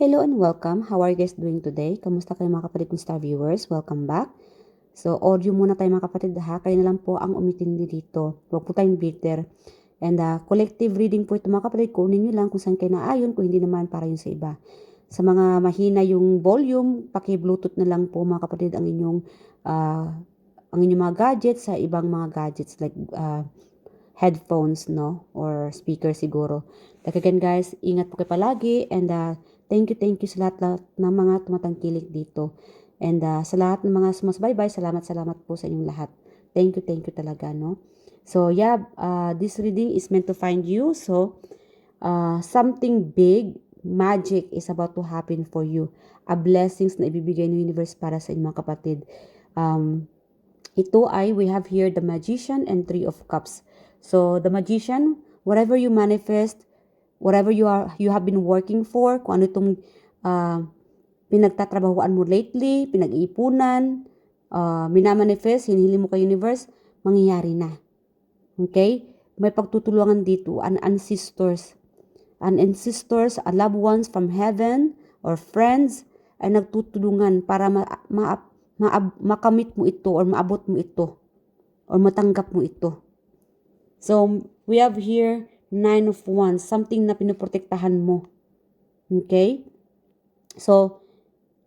Hello and welcome. How are you guys doing today? Kamusta kayo mga kapatid kong star viewers? Welcome back. So, audio muna tayo mga kapatid ha. Kayo na lang po ang umitindi dito. Huwag po tayong bitter. And collective reading po ito mga kapatid. Kunin nyo lang kung saan kayo naayon. Kung hindi naman para yun sa iba. Sa mga mahina yung volume, paki-bluetooth na lang po mga kapatid ang inyong mga gadgets sa ibang mga gadgets like headphones, no? Or speaker siguro. Like again guys, ingat po kayo palagi and thank you sa lahat ng mga tumatangkilik dito. And sa lahat ng mga sumasbaybay, salamat po sa inyong lahat. Thank you talaga, no? So yeah, this reading is meant to find you. So something big, magic is about to happen for you. A blessings na ibibigay ng universe para sa inyong mga kapatid. We have here the Magician and Three of Cups. So the Magician, whatever you manifest, whatever you have been working for, kung ano itong pinagtatrabahuan mo lately, pinag-iipunan, minamanifest, hinihili mo kay universe, mangyayari na. Okay? May pagtutulungan dito, an ancestors, loved ones from heaven or friends ay nagtutulungan para makamit mo ito or maabot mo ito or matanggap mo ito. So, we have here Nine of Wands, something na pinoprotektahan mo. Okay? So,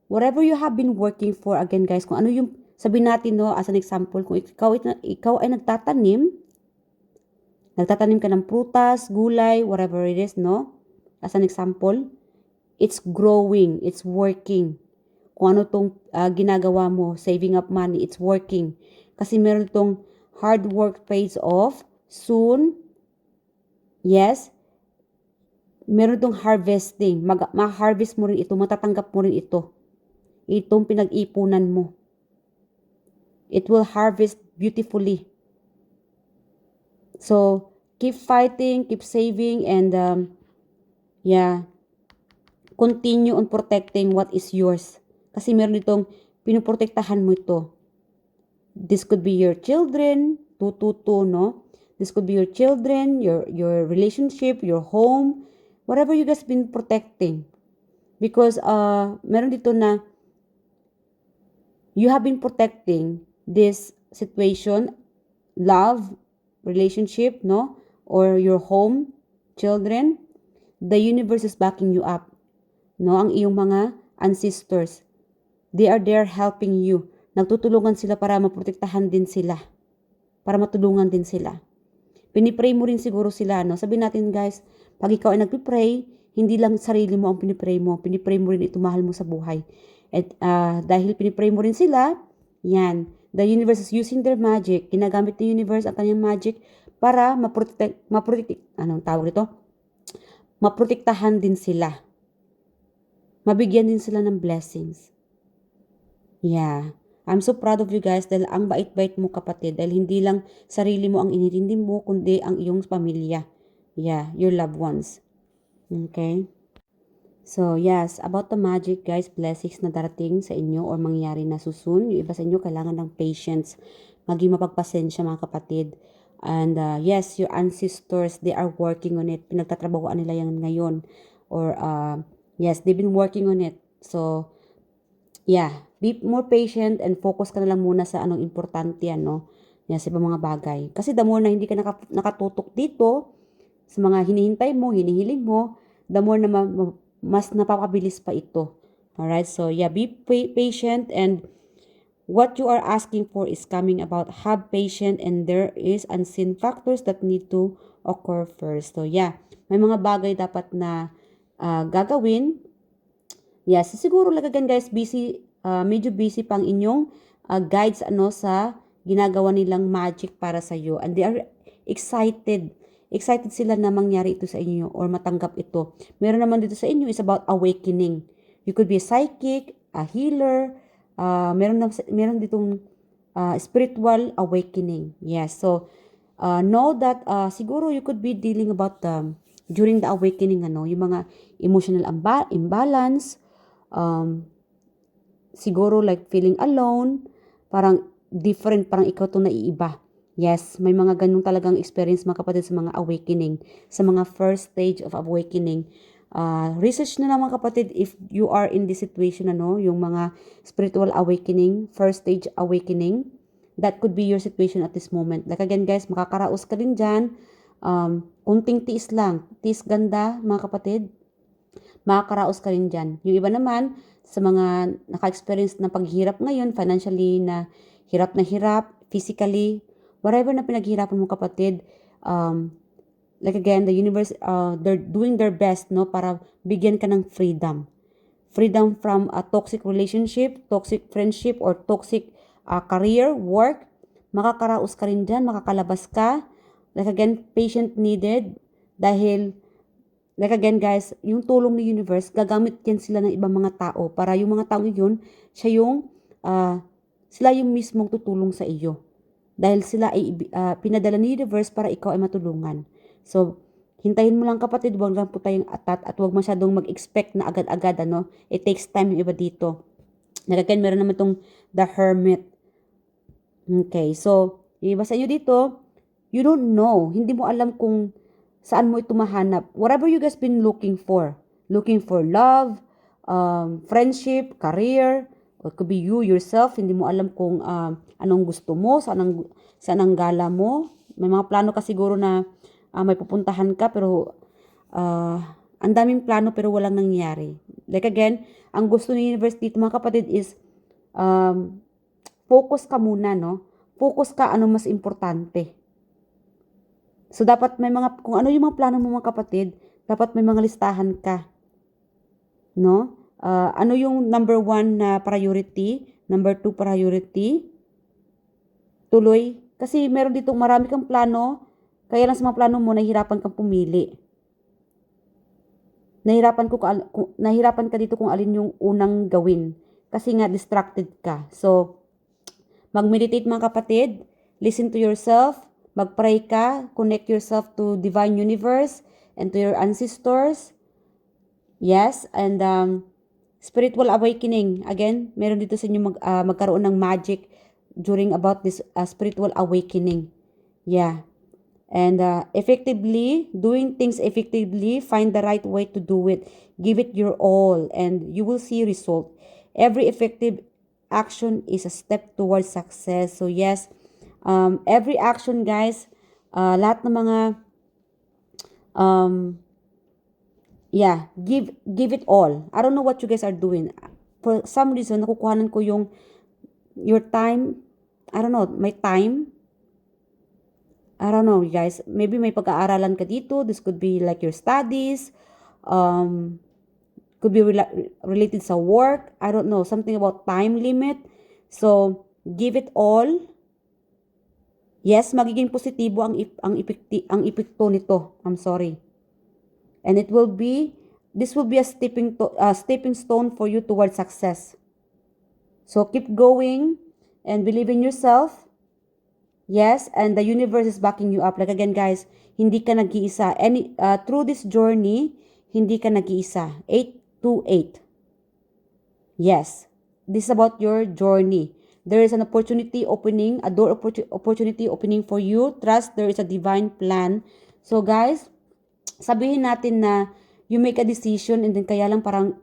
whatever you have been working for, again guys, kung ano yung, sabihin natin no, as an example, kung ikaw ay nagtatanim ka ng prutas, gulay, whatever it is, no? As an example, it's growing, it's working. Kung ano tong ginagawa mo, saving up money, it's working. Kasi meron itong hard work pays off, soon, yes, meron itong harvesting. Ma-harvest mo rin ito, matatanggap mo rin ito. Itong pinag-ipunan mo. It will harvest beautifully. So, keep fighting, keep saving, and continue on protecting what is yours. Kasi meron itong pinoprotektahan mo ito. This could be your children, no? This could be your children, your relationship, your home, whatever you guys been protecting. Because meron dito na you have been protecting this situation, love, relationship, no? Or your home, children. The universe is backing you up. No? Ang iyong mga ancestors. They are there helping you. Nagtutulungan sila para maprotektahan din sila. Para matulungan din sila. Pinipray mo rin siguro sila, no? Sabihin natin guys, pag ikaw ay nagpipray, hindi lang sarili mo ang pinipray mo rin ito mahal mo sa buhay. At dahil pinipray mo rin sila, yan, the universe is using their magic, ginagamit ng universe ang kanyang magic para maprotektahan din sila. Mabigyan din sila ng blessings. Yeah. I'm so proud of you guys dahil ang bait-bait mo kapatid. Dahil hindi lang sarili mo ang inintindi mo, kundi ang iyong pamilya. Yeah, your loved ones. Okay? So, yes, about the magic guys, blessings na darating sa inyo or mangyayari na susun. Yung iba sa inyo kailangan ng patience. Maging mapagpasensya mga kapatid. And yes, your ancestors, they are working on it. Pinagtatrabahoan nila yan ngayon. Or yes, they've been working on it. So, yeah, be more patient and focus ka na lang muna sa anong importante yan, no? Yan, sa ibang mga bagay. Kasi the more na hindi ka nakatutok dito, sa mga hinihintay mo, hinihiling mo, the more na mas napapabilis pa ito. Alright, so yeah, be patient and what you are asking for is coming about. Have patience and there is unseen factors that need to occur first. So yeah, may mga bagay dapat na gagawin. Yes, siguro like again guys, medyo busy pang inyong guides sa ginagawa nilang magic para sa iyo. And they are excited. Excited sila na mangyari ito sa inyo or matanggap ito. Meron naman dito sa inyo is about awakening. You could be a psychic, a healer, meron ditong spiritual awakening. Yes, so know that siguro you could be dealing about during the awakening yung mga emotional imbalance, siguro like feeling alone, parang different, parang ikaw itong naiiba. Yes, may mga ganun talagang experience mga kapatid sa mga awakening, sa mga first stage of awakening. Research na naman kapatid if you are in this situation, yung mga spiritual awakening, first stage awakening. That could be your situation at this moment. Like again guys, makakaraos ka din dyan. Kunting tiis lang. Tiis ganda mga kapatid. Makakaraos ka rin dyan. Yung iba naman, sa mga naka-experience ng paghihirap ngayon, financially na hirap, physically, whatever na pinaghihirapan mo kapatid, like again, the universe, they're doing their best, para bigyan ka ng freedom. Freedom from a toxic relationship, toxic friendship, or toxic career, work. Makakaraos ka rin dyan, makakalabas ka. Like again, patient needed. Dahil, like again guys, yung tulong ni universe, gagamit yan sila ng ibang mga tao. Para yung mga tao yun, sila yung mismong tutulong sa iyo. Dahil sila ay pinadala ni universe para ikaw ay matulungan. So, hintayin mo lang kapatid, huwag lang po tayong atat at huwag masyadong mag-expect na agad-agad, It takes time yung iba dito. Again, meron naman itong The Hermit. Okay, so, yung iba sa inyo dito, you don't know, hindi mo alam kung saan mo ito mahanap. Whatever you guys been looking for love, friendship, career, or it could be you yourself, hindi mo alam kung anong gusto mo, saan ang gala mo. May mga plano ka siguro na may pupuntahan ka, pero ang daming plano pero walang nangyari. Like again, ang gusto ni universe dito mga kapatid is focus ka muna, Focus ka ano mas importante. So, dapat may kung ano yung mga plano mo mga kapatid, dapat may mga listahan ka. Ano yung number 1 na priority, number 2 priority, tuloy. Kasi meron dito marami kang plano, kaya lang sa mga plano mo, nahihirapan kang pumili. Nahihirapan ka dito kung alin yung unang gawin. Kasi nga, distracted ka. So, mag-meditate mga kapatid, listen to yourself, mag-pray ka, connect yourself to divine universe and to your ancestors. Yes, and spiritual awakening. Again, meron dito sa inyo magkaroon ng magic during about this spiritual awakening. Yeah. And effectively, doing things effectively, find the right way to do it. Give it your all and you will see result. Every effective action is a step towards success. So yes, every action guys, lahat ng mga give it all. I don't know what you guys are doing. For some reason, nakukuhanan ko your time. I don't know, my time. I don't know, guys. Maybe may pag-aaralan ka dito. This could be like your studies. Could be related sa work. I don't know. Something about time limit. So, give it all. Yes, magiging positibo ang epekto nito. I'm sorry. And this will be a stepping stone for you towards success. So, keep going and believe in yourself. Yes, and the universe is backing you up. Like again, guys, hindi ka nag-iisa. Through this journey, hindi ka nag-iisa. 828. Yes, this is about your journey. There is an opportunity opening, a door opportunity opening for you. Trust there is a divine plan. So, guys, sabihin natin na you make a decision and then kaya lang parang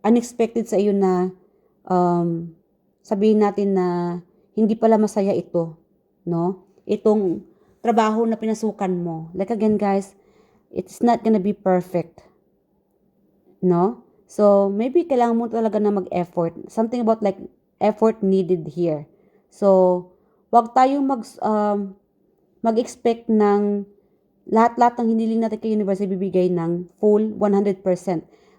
unexpected sa iyo na sabihin natin na hindi pala masaya ito. Itong trabaho na pinasukan mo. Like again, guys, it's not gonna be perfect. So, maybe kailangan mo talaga na mag-effort. Something about like effort needed here. So, wag tayong mag-expect ng lahat-lahat ng hiniling natin kay universe ibibigay ng full 100%.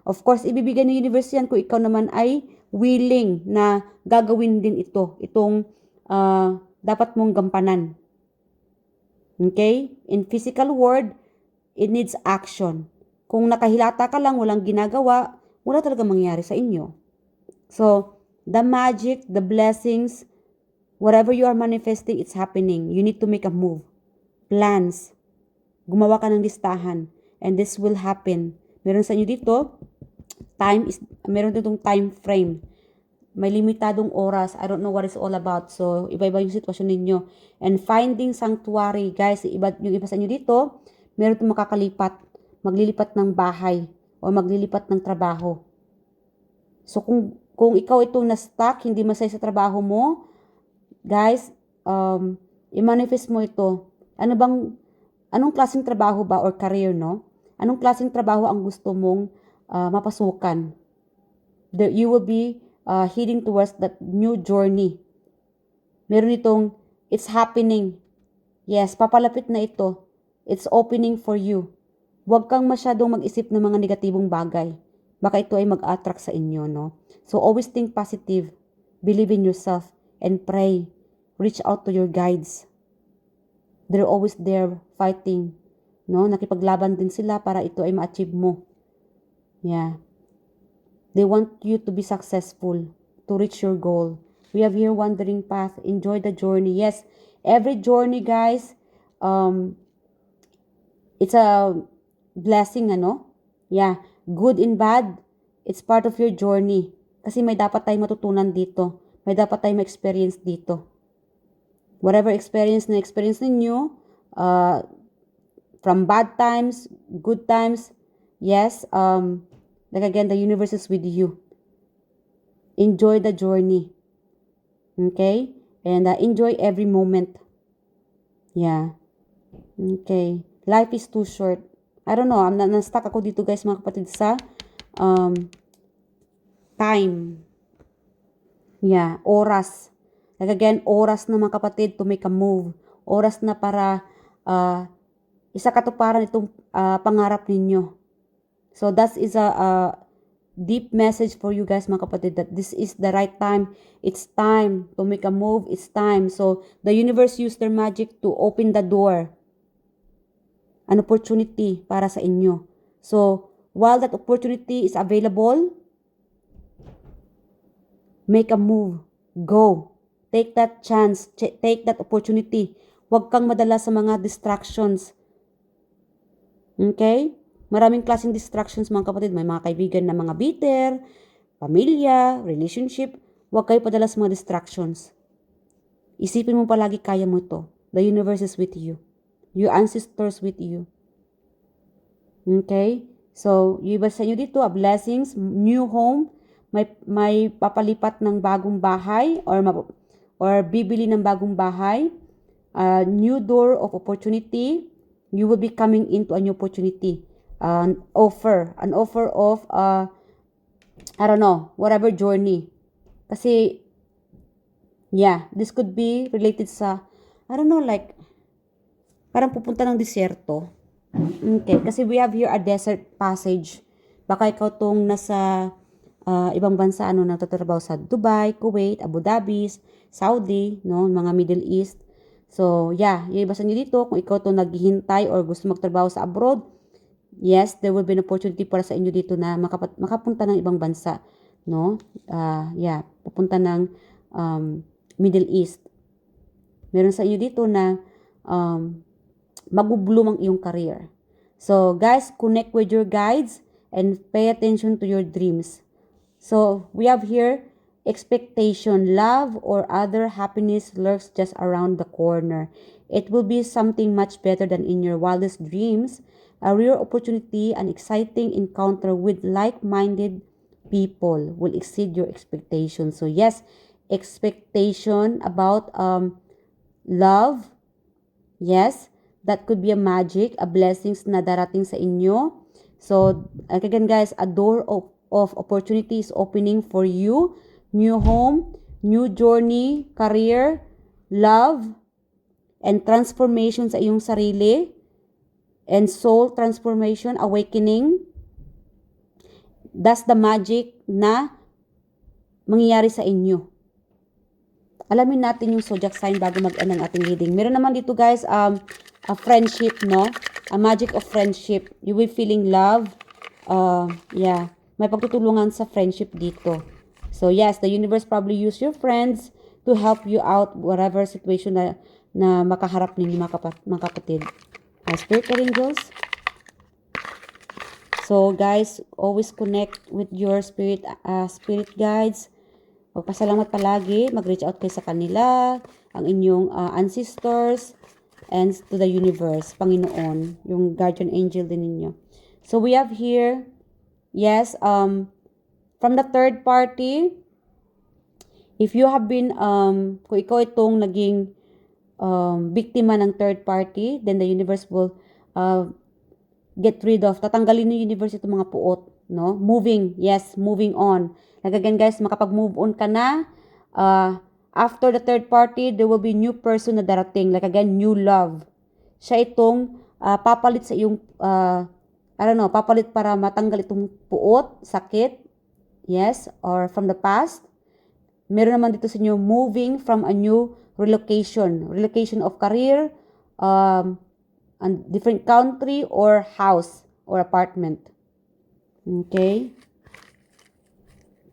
Of course, ibibigay ng universe yan kung ikaw naman ay willing na gagawin din itong dapat mong gampanan. Okay? In physical world, it needs action. Kung nakahilata ka lang, walang ginagawa, wala talaga mangyari sa inyo. So, the magic, the blessings, whatever you are manifesting, it's happening. You need to make a move. Plans. Gumawa ka ng listahan. And this will happen. Meron sa inyo dito, meron ditong time frame. May limitadong oras. I don't know what it's all about. So, iba-iba yung sitwasyon ninyo. And finding sanctuary. Guys, yung iba sa inyo dito, meron itong maglilipat ng bahay. o maglilipat ng trabaho. So, kung ikaw itong na-stuck, hindi masaya sa trabaho mo, guys, i-manifest mo ito. Anong klaseng trabaho ba or career, no? Anong klaseng trabaho ang gusto mong mapasukan? You will be heading towards that new journey. Meron itong, it's happening. Yes, papalapit na ito. It's opening for you. Huwag kang masyadong mag-isip ng mga negatibong bagay. Baka ito ay mag-attract sa inyo, no? So, always think positive. Believe in yourself and pray. Reach out to your guides. They're always there fighting. No? Nakipaglaban din sila para ito ay ma-achieve mo. Yeah. They want you to be successful, to reach your goal. We have here wandering path. Enjoy the journey. Yes, every journey, guys, it's a blessing, ano? Yeah, good and bad, it's part of your journey. Kasi may dapat tayong matutunan dito. May dapat tayong ma-experience dito. Whatever experience ninyo, from bad times, good times, yes, like again, the universe is with you. Enjoy the journey. Okay? And enjoy every moment. Yeah. Okay. Life is too short. I don't know, na-stuck ako dito, guys, mga kapatid, sa time. Yeah, oras. Like again, oras na, mga kapatid, to make a move. Oras na para isakatuparan itong pangarap ninyo. So that is a deep message for you guys, mga kapatid, that this is the right time. It's time to make a move. It's time. So the universe used their magic to open the door. An opportunity para sa inyo. So while that opportunity is available, make a move. Go. Take that chance. Take that opportunity. Huwag kang madala sa mga distractions. Okay? Maraming klaseng distractions, mga kapatid. May mga kaibigan na mga bitter, pamilya, relationship. Huwag kayo padala sa mga distractions. Isipin mo palagi, kaya mo ito. The universe is with you. Your ancestors with you. Okay? So, yung iba sa inyo dito, blessings, new home, may papalipat ng bagong bahay or bibili ng bagong bahay, new door of opportunity, you will be coming into a new opportunity. An offer of I don't know, whatever journey. Kasi yeah, this could be related sa, I don't know, like parang pupunta ng disyerto. Okay, kasi we have here a desert passage. Baka ikaw tong nasa ibang bansa, nagtatrabaho sa Dubai, Kuwait, Abu Dhabi, Saudi, no, mga Middle East. So, yeah, yung iba sa inyo dito, kung ikaw tong naghihintay or gusto magtrabaho sa abroad, yes, there will be an opportunity para sa inyo dito na makapunta ng ibang bansa, no? Yeah, pupunta ng Middle East. Meron sa inyo dito na mag-bloom ang iyong career. So, guys, connect with your guides and pay attention to your dreams. So, we have here expectation, love, or other happiness lurks just around the corner. It will be something much better than in your wildest dreams. A rare opportunity, an exciting encounter with like-minded people will exceed your expectations. So, yes, expectation about love. Yes, that could be a magic, a blessings na darating sa inyo. So, again, guys, a door of opportunity is opening for you. New home, new journey, career, love, and transformation sa iyong sarili, and soul transformation, awakening. That's the magic na mangyayari sa inyo. Alamin natin yung zodiac sign bago mag-end ng ating reading. Meron naman dito, guys, a friendship, no? A magic of friendship. You will feeling love. Yeah. May pagtutulungan sa friendship dito. So, yes, the universe probably use your friends to help you out whatever situation na makaharap ninyo, mga kapatid. Spirit angels. So, guys, always connect with your spirit guides. Magpasalamat palagi. Mag-reach out kayo sa kanila, ang inyong ancestors, and to the universe, Panginoon, yung guardian angel din ninyo. So, we have here yes, from the third party, if you have been, kung ikaw itong naging biktima ng third party, then the universe will get rid of, tatanggalin ng universe itong mga puot, no? Moving, yes, moving on. Like again guys, makapag-move on ka na, after the third party, there will be new person na darating. Like again, new love. Siya itong papalit sa iyong, I don't know, papalit para matanggal itong puot, sakit, yes, or from the past. Meron naman dito sa inyo, moving from a new relocation of career, a different country, or house, or apartment. Okay?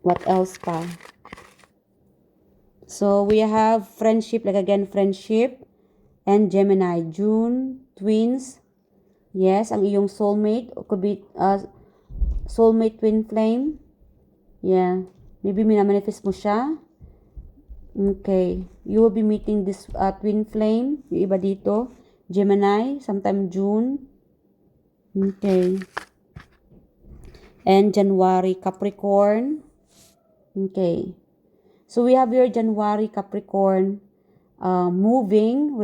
What else pa? So, we have friendship, like again, friendship, and Gemini, June, twins. Yes, ang iyong soulmate, could be soulmate twin flame. Yeah, maybe minamanifest mo siya. Okay, you will be meeting this twin flame, yung iba dito, Gemini, sometime June. Okay. And January, Capricorn. Okay. So we have your January, Capricorn, moving,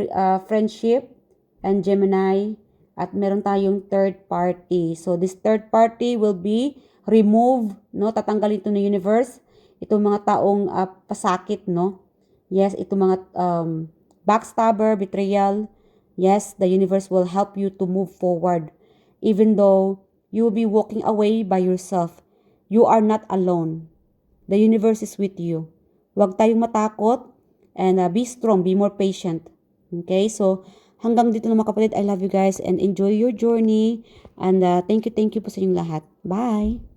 friendship, and Gemini. At meron tayong third party. So this third party will be removed, no? Tatanggalin ito ng universe. Itong mga taong pasakit, no? Yes, itong mga backstabber, betrayal. Yes, the universe will help you to move forward. Even though you will be walking away by yourself, you are not alone. The universe is with you. Huwag tayong matakot and be strong, be more patient. Okay, so hanggang dito na mga kapatid. I love you guys and enjoy your journey. And thank you po sa inyong lahat. Bye!